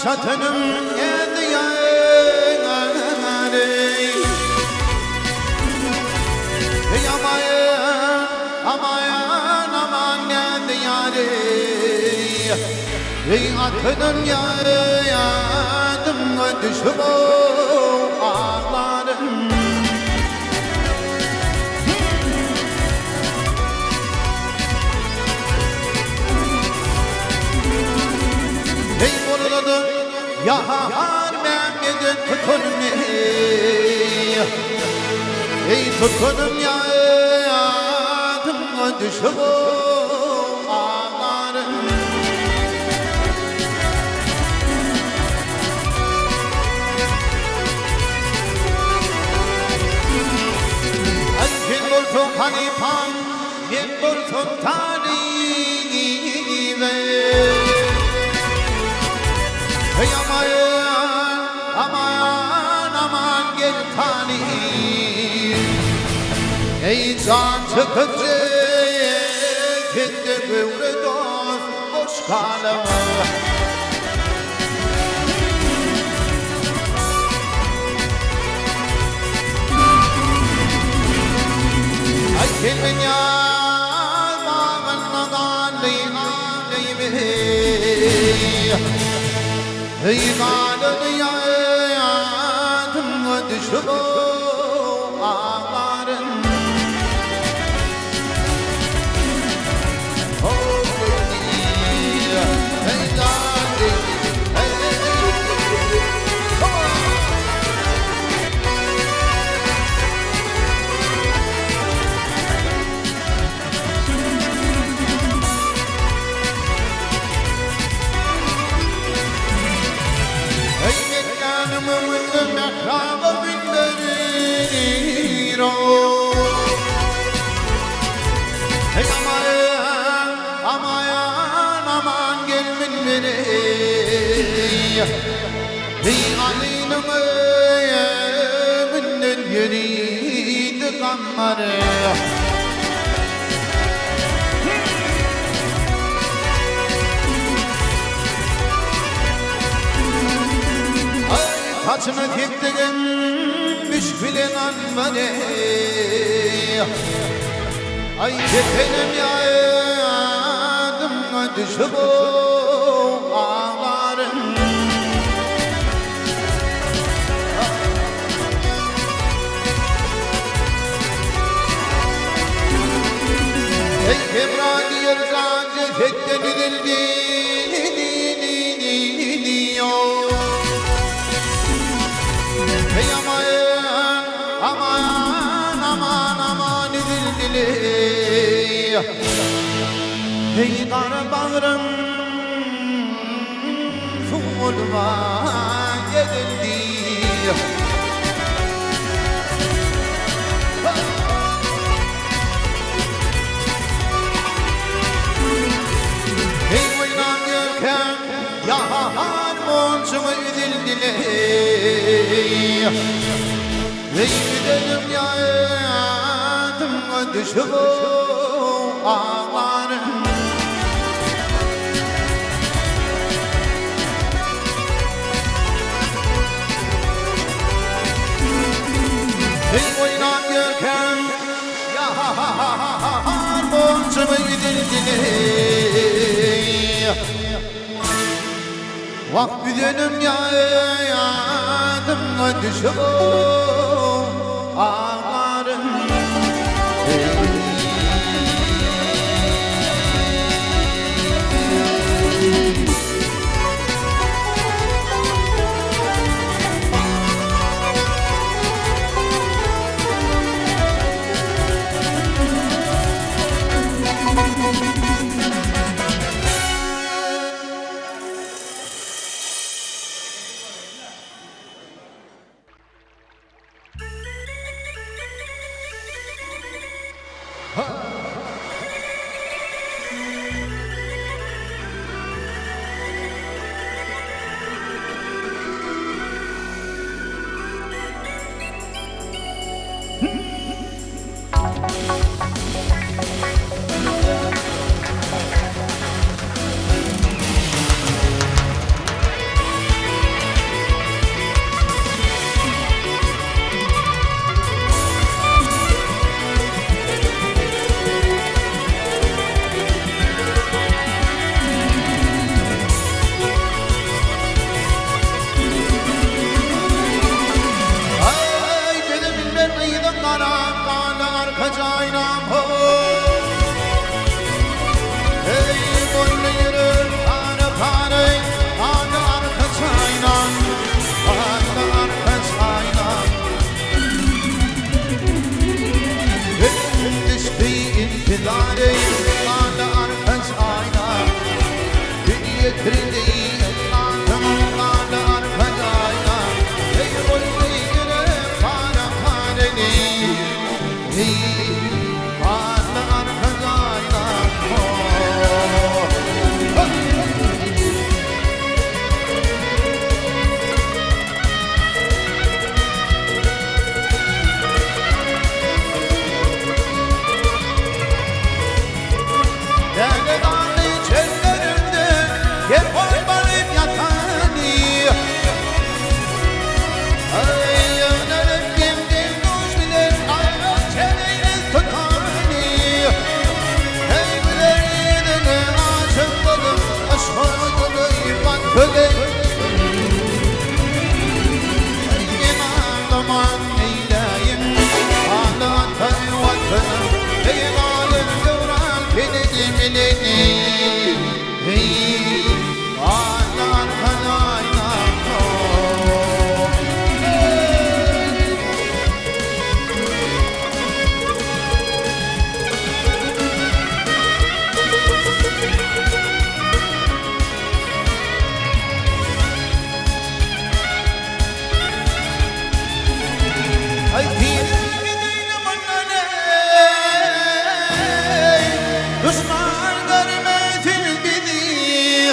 şatınım yedi Amayan aman geldi yâri Ey atının yadım düşüp ağlarım Ey boluladı yahar ben gece tutunum Ey tutunum yadım düşüp ağlarım Ay kim bulsun hanifam kim bulsun tarihi Hey aman gel tani Ey can çıkınca kendi böyle dost boş kalma Ay kelmen ya bağırmadan deyim Ey kanını yadım düşüp ağlarım aman gelmin beni Ey alinime minden yeriydi kanları Ay kaçını gittiğim müşkülün anmanı Ay kepenim yadım düşüp ağlarım Ey Kebradi yerzancı fetten edildi Ey aman edildi Ey kara bağrım fulma geldi Ey oynanırken yahar moncumu edildi Ey gidelim yadım düşüp ağlarım Ey oynanırken yahar moncumu edildi Vak bir dönüm yadım düşüp ağlarım aynam ho. Hey boynu yürü Pane pane Pane arkadaş aynam Pane arkadaş aynam Düştü intilade Pane arkadaş aynam Dünya kredi Pane arkadaş aynam Hey boynu yürü Pane pane Hey Pane arkadaş aynam Derde dağlı çöllerinde Gel koymalıp yatani Ay yanarım kimdim duş bilir Ayrı çeneyle tutani Hey güler yedene aşıkladım Aşkını iman köle Engin ağlaman neyleyim Ağlatay vatanım Hey ağlın devran Beni milini Hey ağlar kanayla Ay dilim gidelim annene Düşman görmesin bizi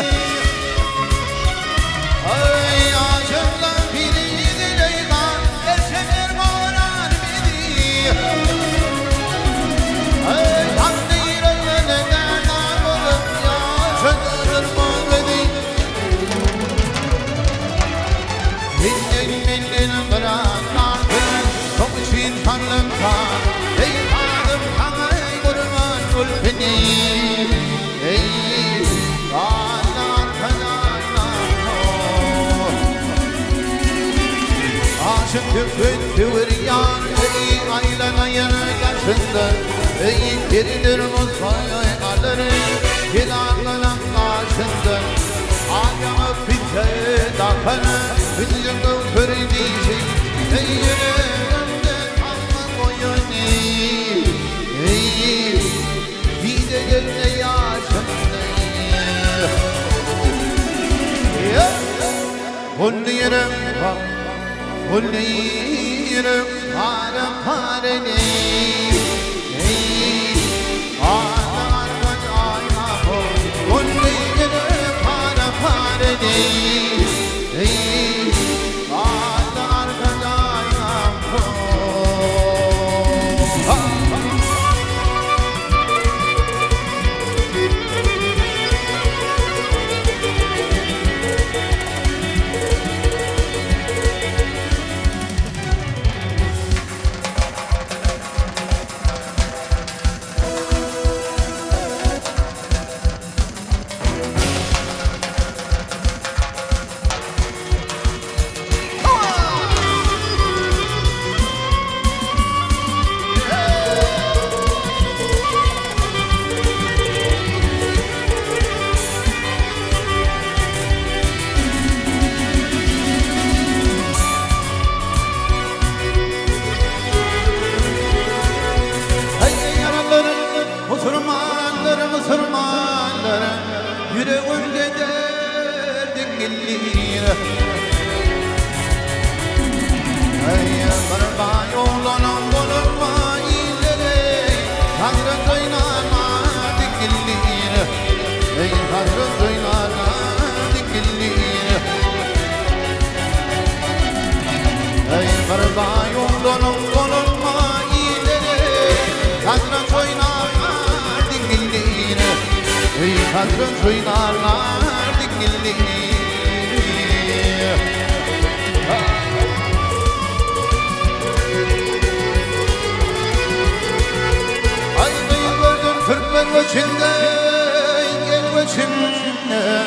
Ay acımla biri dileygan Gerçekler bağırar bizi Ay takdir önüne derman olup yaşanır mı dedi Bildin bırak artık Çok için tanrım kan Ey tanrım kanay kurban kulpini Ey ağlar kanaylar Aşık tüfün tüvüryan Ey aylana yanı yaşında Ey gerilir musayı alırı Gel ağlanan karşında Ayağı bite dakanı Hüncümü fırlıyıcı Ey yüreğimde kalma boyunu Ey gide gölde yaşımda Hullirim bak Hullirim pare pareni Ey ağlar bak ayna Hullirim pare pareni Ey ağlar bak ayna Müslümanların yüreğinde derdin gelir Ey barba yolunun bulunma ileri Tanrı duynana dikilir Ey Tanrı duynana dikilir Ey barba yolunun bulunma ileri Tanrı duynana dikilir Ey Tanrı duynana dikilir Göçünde, gel göçünde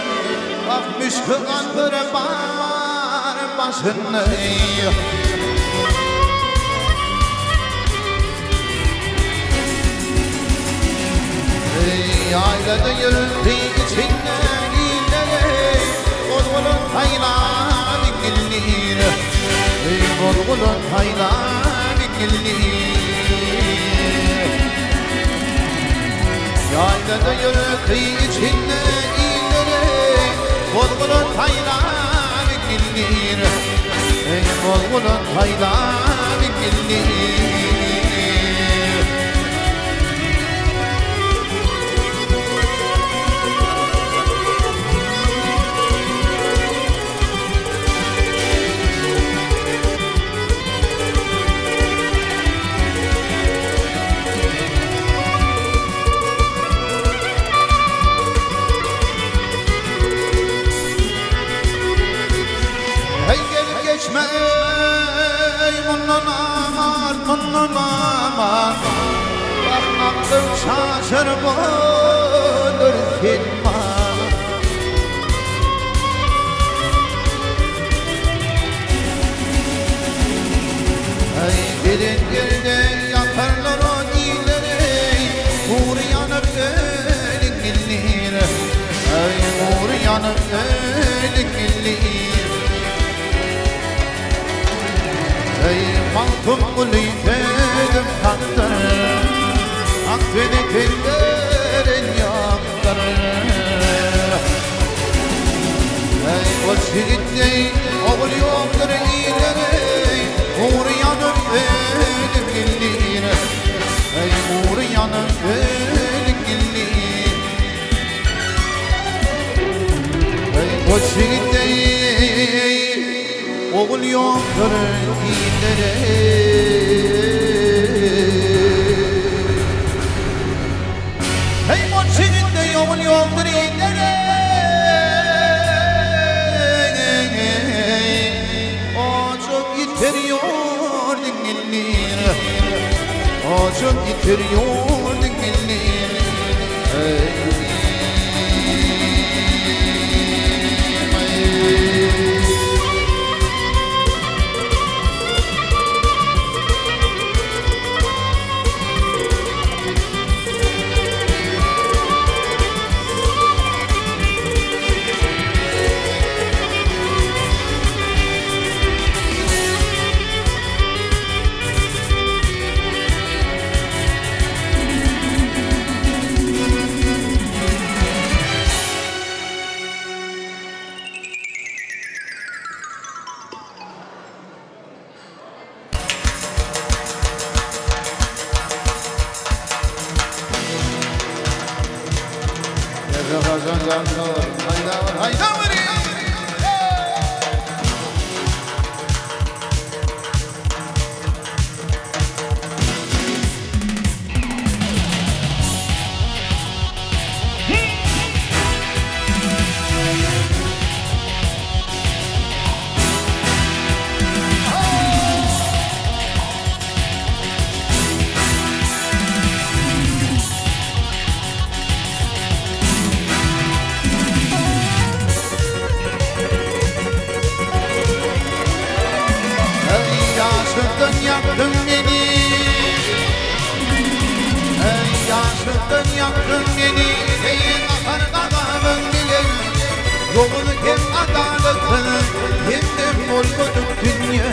Bakmış kılanları var başını Yaylada yürüdü içinde ileri Bulgulun haylan dingillir Bulgulun haylan dingillir Yaylada yürüdü içinde ileri Bulgulun haylan dingillir Bulgulun haylan dingillir Geçme bunun aman Bak aklım şaşır bulur filman Gelin geride yakarlar o ileri Uğur yanıp ölün gillir Uğur yanıp ölün gillir Malkum kulüydüm taktır Akbeni tellerin yaktır Koç yiğitte oğul yoktur ileri Uğur yanıp ölüm gillir Uğur yanıp ölüm gillir Koç yiğitte oğul yoktur ileri Hey moçiginde oğul yoktur ileri O çok yitiriyor dinginlir O çok yitiriyor dinginlir Hayda yaktın beni Ey yaşlıktan yaktın beni Neyin akar kadamın dilin Yolunu hem adaletini Hem de mulkuduk dünya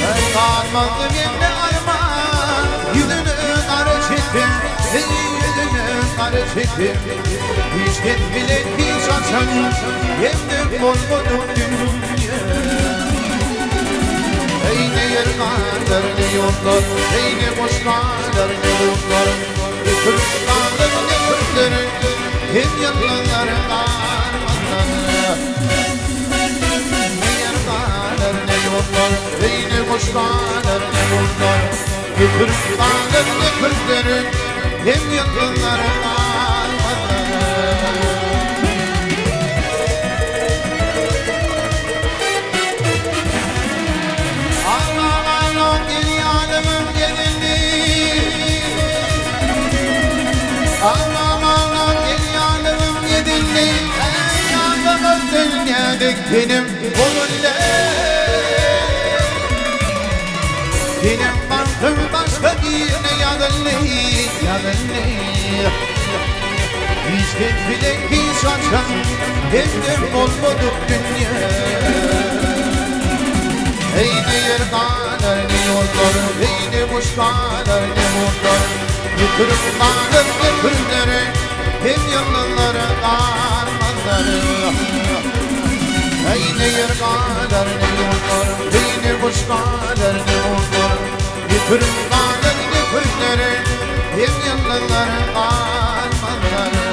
Ey kalmadım hem de armağan Yüzünü karı çektim Ey yüzünü karı çektim Hiç gitmile hiç açan Hem de mulkuduk dünya Ey ne yerler ne yollar Ey ne boşlar ne yollar Ne Türkler ne Türkler Hem yıllar karmanlar Ne yerler ne yollar Ey ne boşlar ne yollar Ne Türkler ne Türkler Hem yıllar karmanlar Allah'ım Allah'ım gel yanımım yedinli Ey yanımım dünyadaki benim kolunle Benim bankım başka birine Hiç gitmeden hiç açan Kendim olmadık dünya Eyni yer kanar ne yollar Eyni kuş kanar ne mutlar Yıkırıp kanar ne kırları Hem yılları karmanları Eyni yer kanar ne yollar Eyni kuş kanar ne mutlar Yıkırıp kanar ne kırları Hem yılları karmanları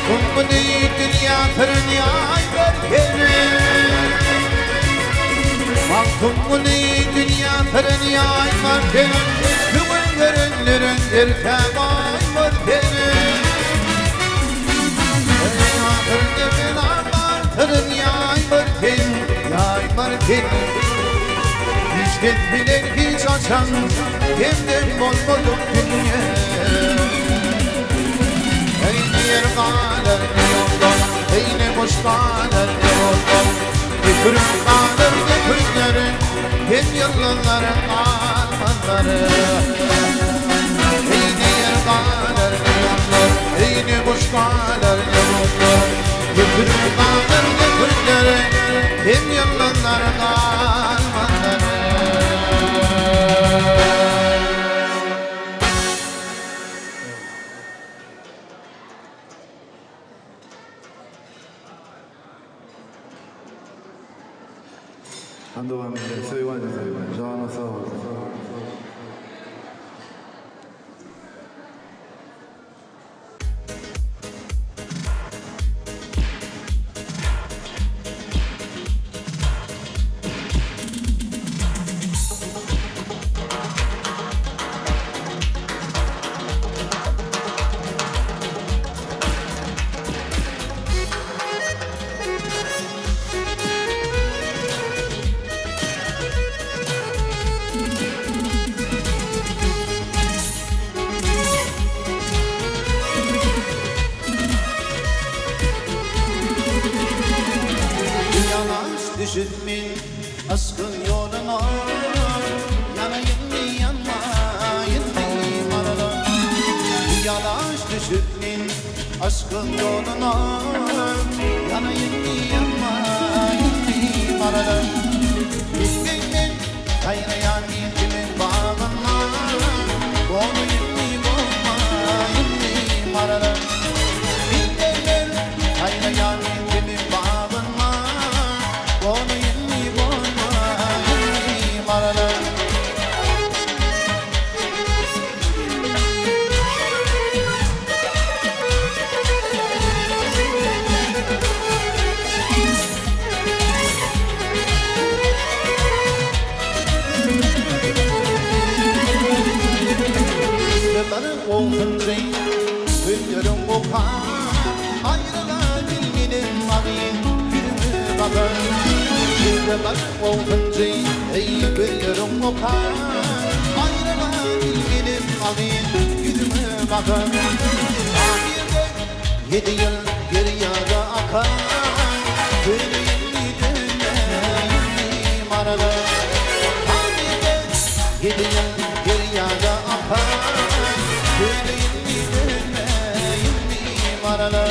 Kumbuni dünya tırniyay berkene Kumbuni dünya tırniyay berkene Kıvın görünlerin irtemay berkene Tırnımın ağlar tırniyay berkene Yay berkene Hiç gitmeden hiç açan Kimden olmadık dünya Yer kanar ne yollar, eyni kuş kanar ne yollar Yıkırıp kanar ne kırkları, hem yılların karmanları Eyni yer kanar ne yollar, eyni kuş kanar ne yollar Yıkırıp kanar ne kırkları, hem yılların karmanları 한동안 서희관에서 전화서 Düşürmeyin aşkın yoluna Yanayım mı yanmayın mı arada Yalaş düşürmeyin aşkın yoluna Yanayım mı yanmayın mı arada Bilmeyin kaynayan ilgimin bağına Boğmayın mı boğmayın mı arada Bilmeyin kaynayan ilgimin bağına Onu yeni bana yeni marana Yılların olgunca Güllerim kokar Ayrılan ilginin ağın Yüzüme bakar Yılların olgunca Ey güllerim kokar Ayrılan ilginin ağın Yüzüme bakar Ahirde 7 yıl geriye akar Güllerini dönmeyim arada Ahirde 7 yıl geriye akar Güllerini dönmeyim arada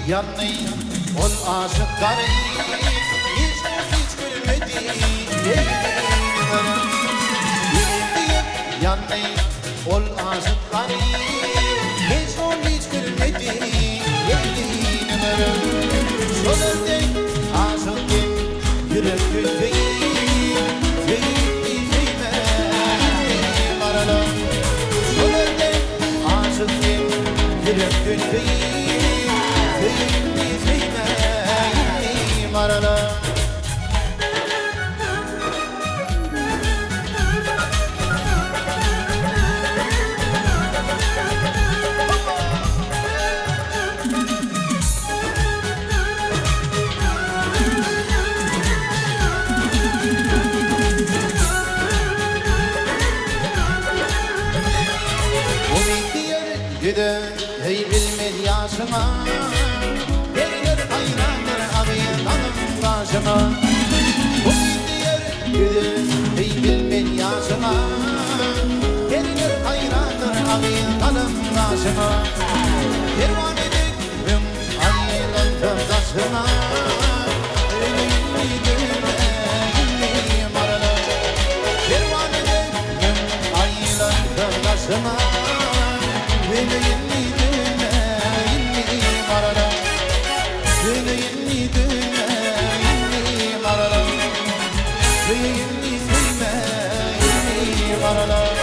Yanayım ol aşıkları Hiç gülmedi Yanmayın ol aşıkları Hiç ol hiç gülmedi Yemin ederim Şöyle aşık yürek gülmeyi Yemin ederim Şöyle aşık yürek gülmeyi Yemin ederim Güdü hey bilmez yaşıma Gelir hayrandır abi tanım başıma Bu diğer güdü hey bilmez yaşıma Gelir hayrandır abi tanım başıma Kervan edelim aylandım taşıma Kervan edelim aylandım taşıma Beni yenni marara Beni yenni marara Beni yenni marara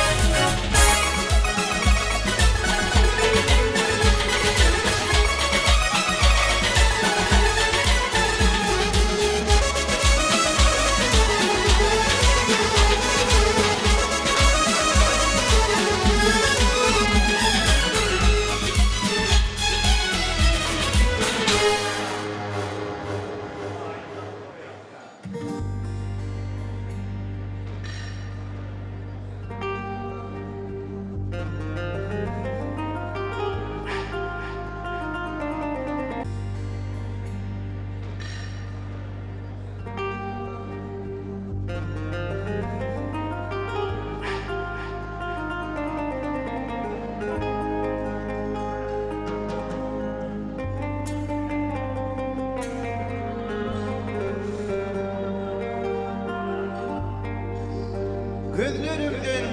Gözlerimden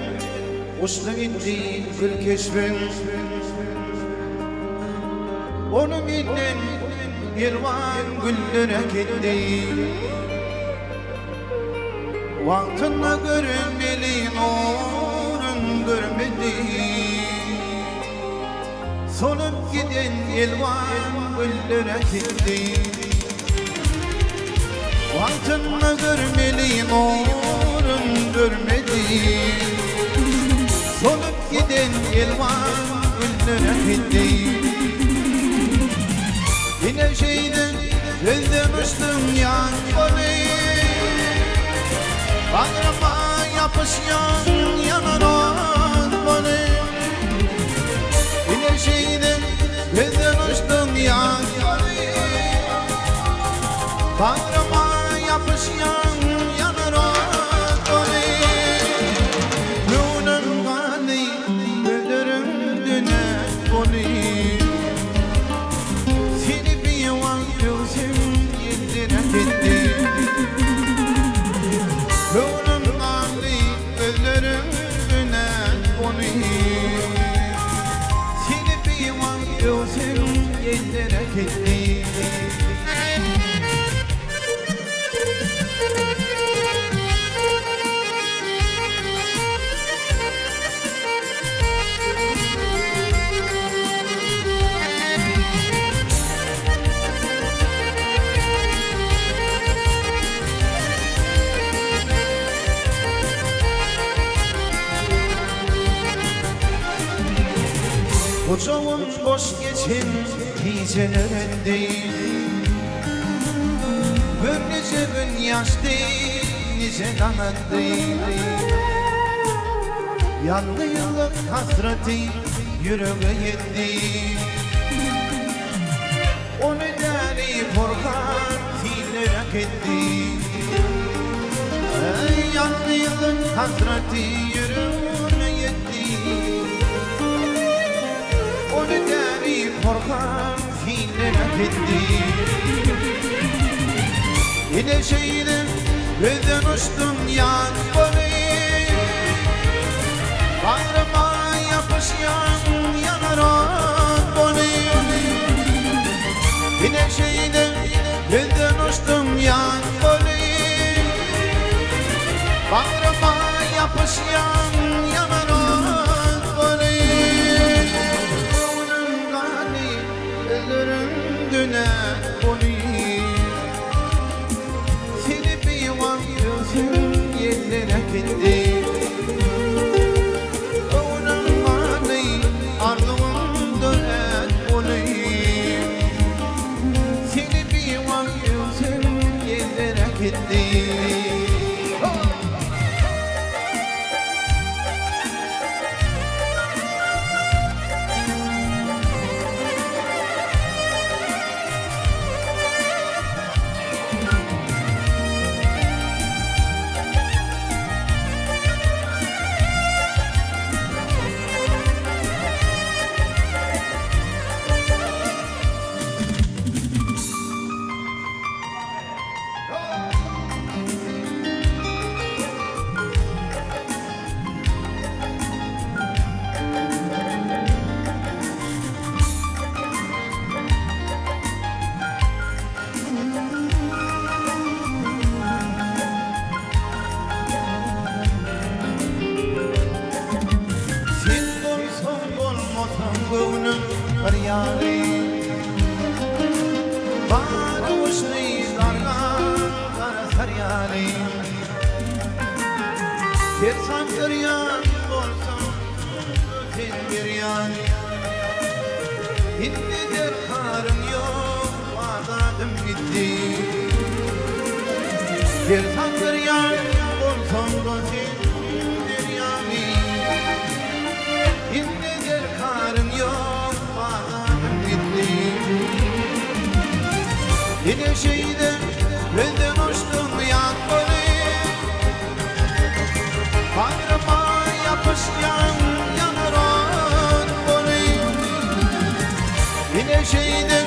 uçtu gitti gül keşfim Onun inden yılvan güllere gitti Vaktinde görünmeli nurun görmedi Solup giden yılvan güllere gitti Vaktinde görmeli nurun görmedi Solup giden yılvan güllere gitti Yine şeyden gözden uçtum yan beni Bağrıma yapışyan yanar beni Yine şeyden gözden uçtum yan beni Bağrıma yapışyan yanar beni Nunun gani gözlerim döner beni Seni bir yalan gözüm yedire gitti Nunun gani gözlerim döner beni Seni bir yalan gözüm yedire gitti Kocaman boş geçen gecelerinde Bir nice gün yaşlı nice kanadı Yalnızlık hasreti yüreğe yetti Onu deri korkar filere gitti Yalnızlık hasreti yüreğe yetti Onu deri korkar filere gitti Yine şeydim Gülden uçtum yan boli Bağrıma yapışyan yanar on boli Yine şeyde gülden uçtum yan boli Bağrıma yapışyan yanar on boli Onun gani ellerin düne boli yerlere gitti Onun mani ardımın döner olayım Seni bir var yüzüm yerlere gitti Gönlüm feryali Bana uçli dargan kara feryali Yersan feryan olsam öten bir yan Hindidir karın yok vadadım gitti Yersan feryan olsam öten bir yani Hindidir karın yok bağlanım gitti Yine şeyde benden uçtum yan boli Bağrıma yapışyan yanar on boli Yine şeyde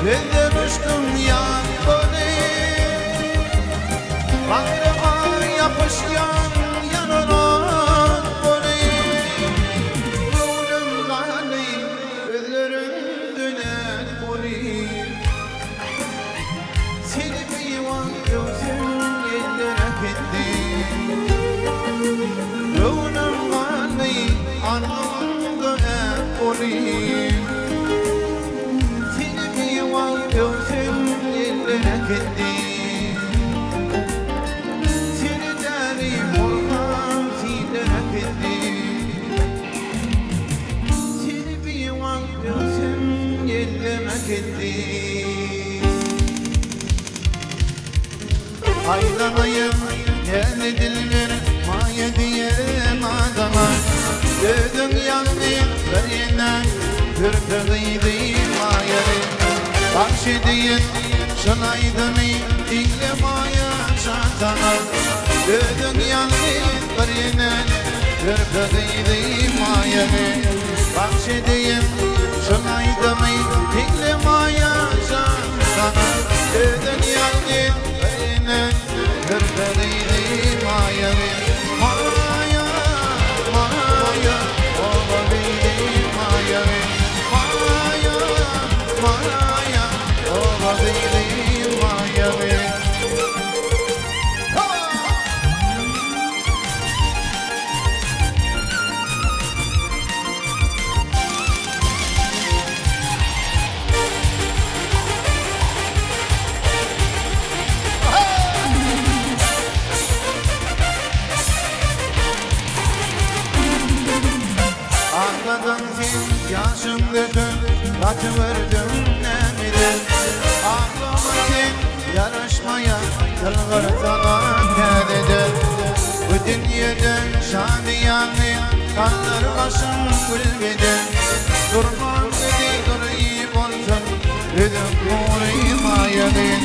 benden uçtum yan boli Bağrıma yapışyan yanar on Aylanayım geldi diller maya diyem adama Dödüm yandı verilen kırkılıydı mayarı Bahşediyin şınaydını dinle maya şantana Dödüm yandı verilen kırkılıydı mayarı Bahşediyin şınaydını dinle maya şantana Dödüm yandı Kırkılıydı mayalı Maya, maya Olabilir mayalı Maya, maya Olabilir mayalı Yaşımdasın, kaçıverdim nemidir Aklıma sen yarışmaya Kılgır sana nededir Bu dünyadan şadiyanın Kaldır başım gülgedir Durmam dedi durayım olsun Dedim uğrayım ayadın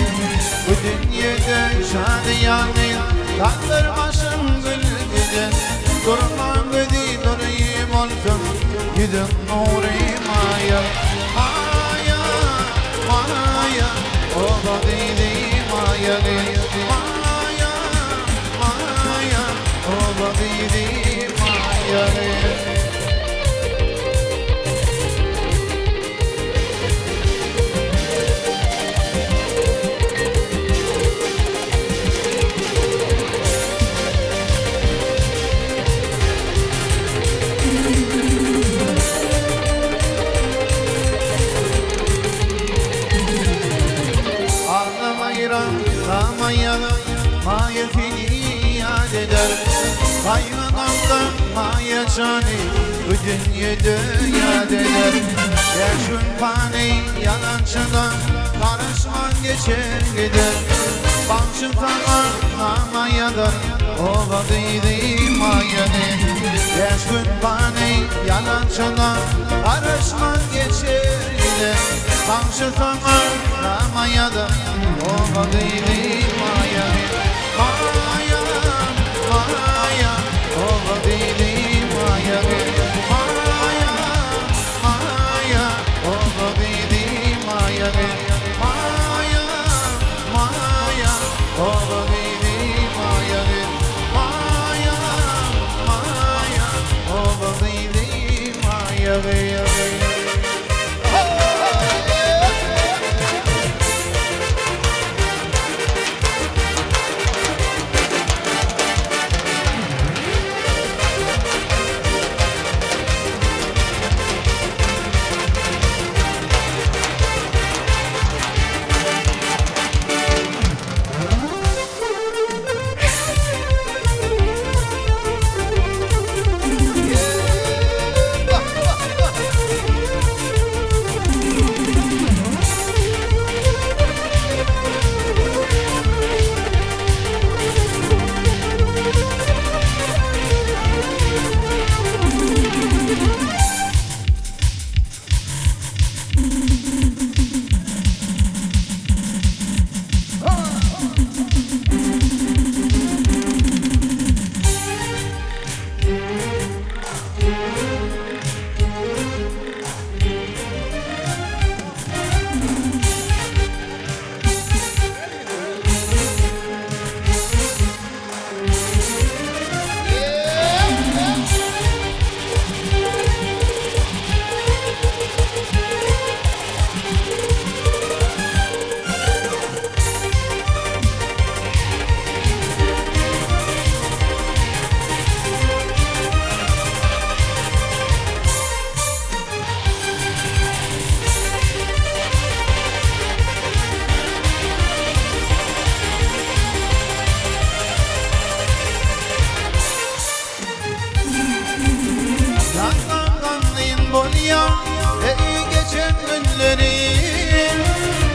Bu dünyadan şadiyanın Kaldır başım gülgedir Durmam dedi durayım olsun Gidin nuri maya Maya, maya Oba dili maya Maya, yaşani bu dünyada deder Yaşın pani yalancıdan karışman geçer gider Başı tamam ama yadan ovadıydı mayanı Yaşın pani yalancıdan karışman geçer gider Başı tamam ama yadan ovadıydı mayanı Maya, maya, ovadıydı mayanı Maya, maya, ovadıydı mayanı Maya, maya, ovadıydı mayanı Maya, maya, ovadıydı mayanı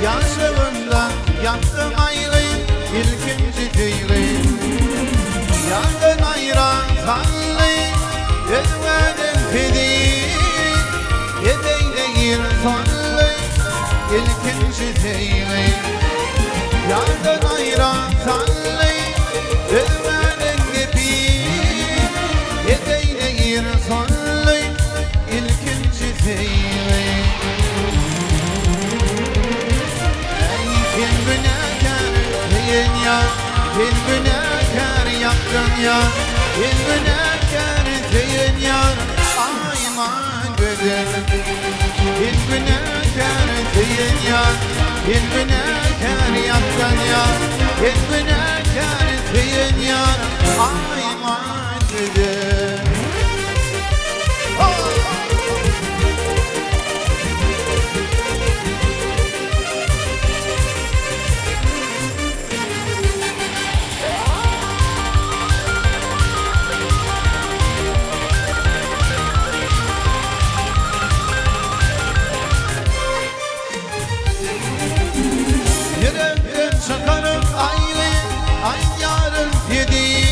Yaşlarından yaktım ayrı ilkinci değil Yangın ayran kanlı Yedvenin fidi Yedeyle sonlu ilkinci değil Yangın ayran kanlı Yedvenin gibi Yedeyle sonlu ilkinci değil Bin günahkar yaptın ya Bin günahkar seyin yar Ayman güzel Bin günahkar seyin yar Bin günahkar yaptın ya Bin günahkar seyin yar Ayman güzel Çakarım ayrı, ay yarın yedi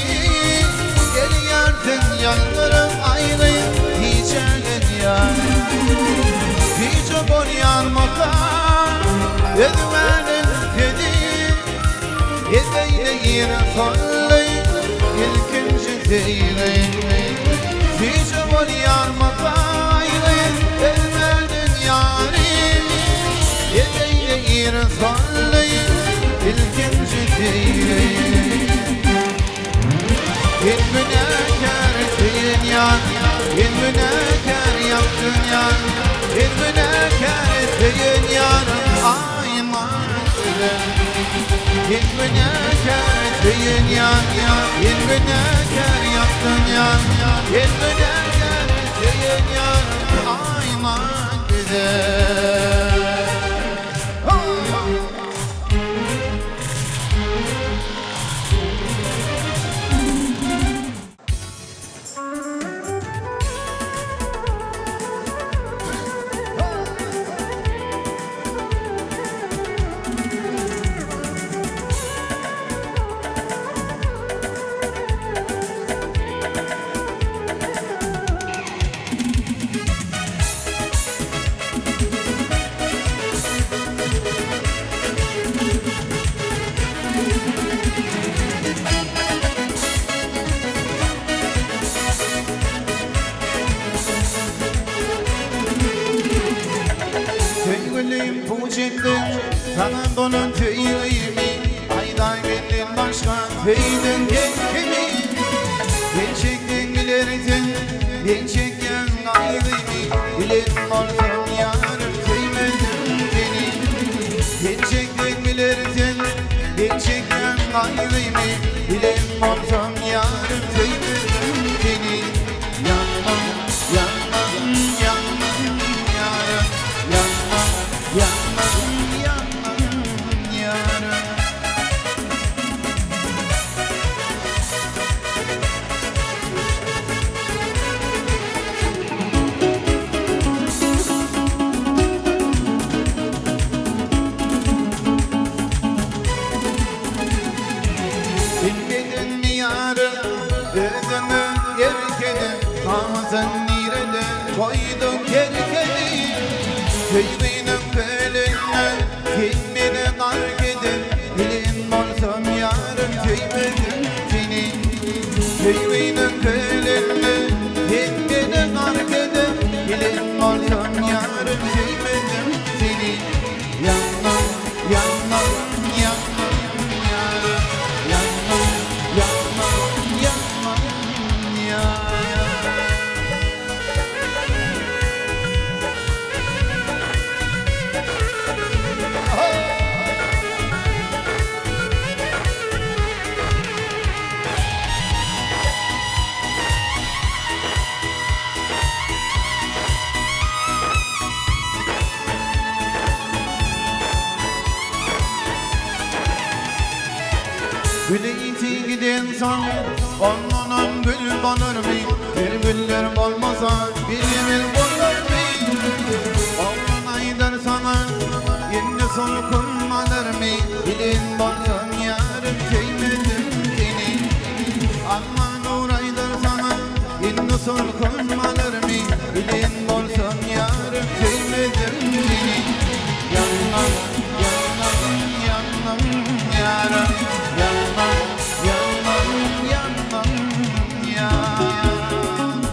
Gel yardım yanlarım ayrı, diyeceğin ya Dice bol yanmaka, yedvenin yedi Yedeyle yine sonlu, ilkinci değil Dice bol yanmaka ayrı, yedvenin yari Yedeyle yine sonlu İlkinci değil Bin günahkar seyin yan Bin günahkar yaptın yan Bin günahkar seyin yan Ayman güzel Bin günahkar seyin yan Bin günahkar yaptın yan Bin günahkar seyin yan Ayman güzel Feydin kendimi gerçekten bilirdin gerçekten ayrıyım bilim olsun yarım sevmedim beni gerçekten bilirdin gerçekten ayrıyım bilim olsun yarım sevmedim beni yanmam yanmam yanmam yarım yanmam yanmam yanmam yarım. Bilmedin mi yarın gözünü yerkedi Ağzın nirede koydun kerkedi Köybenim kölünü gitmedi karkedi Bilin olsun yarın köybedim seni Köybenim kölünü gitmedi karkedi Bilin olsun yarın köybedim seni Yanmam yanmam yanmam yarın yanmam yanmam yanmam yarın. Gülü iti giden son Onunun gül banır mı? Bülbüller olmasa bilimil bulur mu? Oğlun aydır sana Yeni solkun alır mı? Bilin bolsun yarım sevmedim seni Aman uğraydır sana Yeni solkun alır mı? Bilin bolsun yarım sevmedim seni Yanmam yanmam yanmam yarım yanmam yanmam yanmam yarım.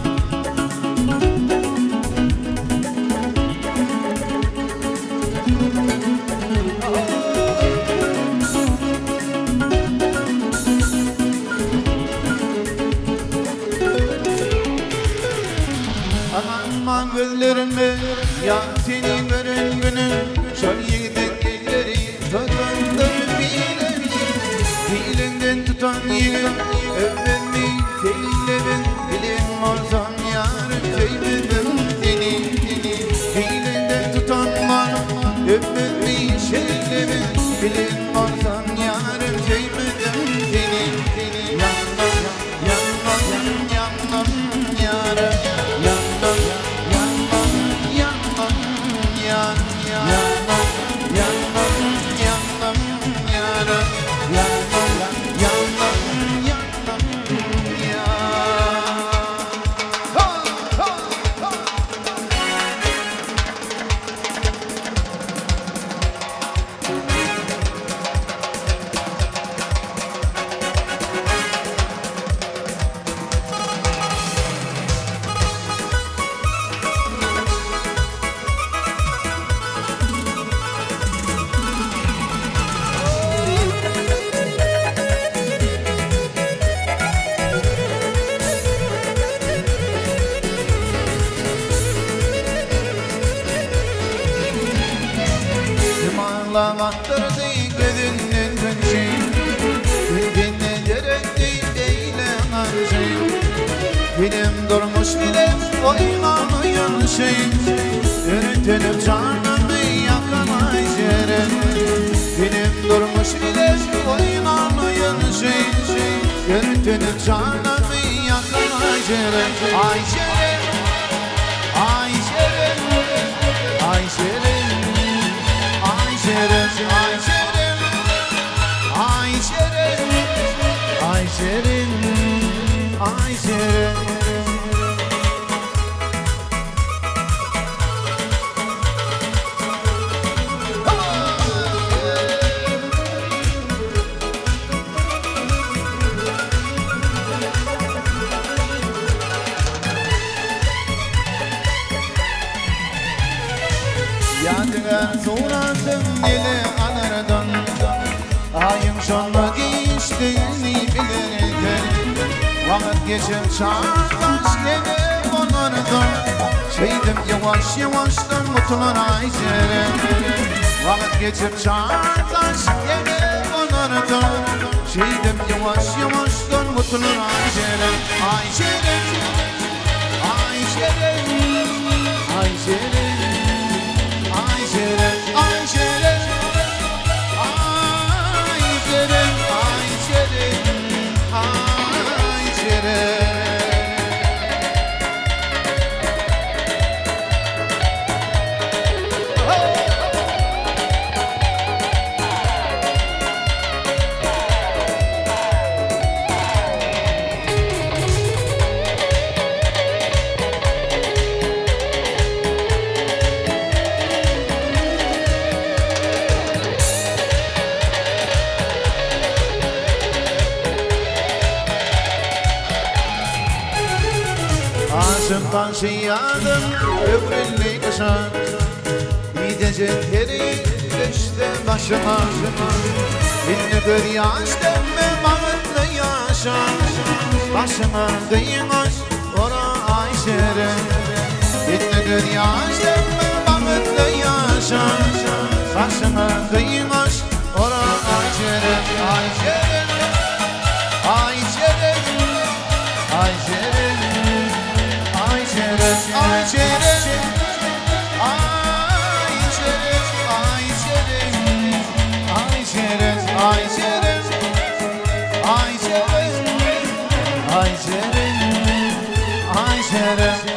Aman gözlerimi ya seni görün günün Şöyle yiğidin elleri tutandır bilir Dilinden tutan yiğidin öpmemi seninlerin Dilim olsan yarın sevmedim seni Dilinden tutan var öpmemi seninlerin Dilim olsan yarın sevmedim seni Yanmam yanmam yanmam yarın yanmam yanmam yanmam yanmam yanmam yanmam yarın yanmam yanmam yanmam yarın. Ha ha ha. Ağlamaktırdı gözünün dönüşü Ülkene gerekti değil arşı Film durmuş bile oynanıyor şey Yürütülüp canımı yakamayız yere Film durmuş bile oynanıyor şey Yürütülüp canımı yakamayız yere Ayşe Ayşe Ayşe Ayşerim, Ayşerim, Ayşerim, Ayşerim, Ayşerim. Yadigar suratım dili anırdan Ayım şonlu giyişti geçtiğini bilirken vakit geçip çağdaş gelip onlardan şeydim yavaş yavaştan mutlular Ayşe'm vakit geçip çağdaş gelip onlardan şeydim yavaş yavaştan mutlular Ayşe'm Ayşe'm Ayşe'm Ayşe'm Ayşe'm Ayşe'm Aşımdan şiyadım ömrünü kışan Gidecekleri düştü başıma Dinle gör yaş demme bağırtlı yaşa Başıma kıymış ora Ayşe'm Dinle gör yaş demme bağırtlı yaşa Başıma kıymış ora Ayşe'm Ayşe'm Ayşe'm Ayşe'm Ayşe'm Ayşe'm Ayşe'm Ayşe'm Ayşe'm Ayşe'm Ayşe'm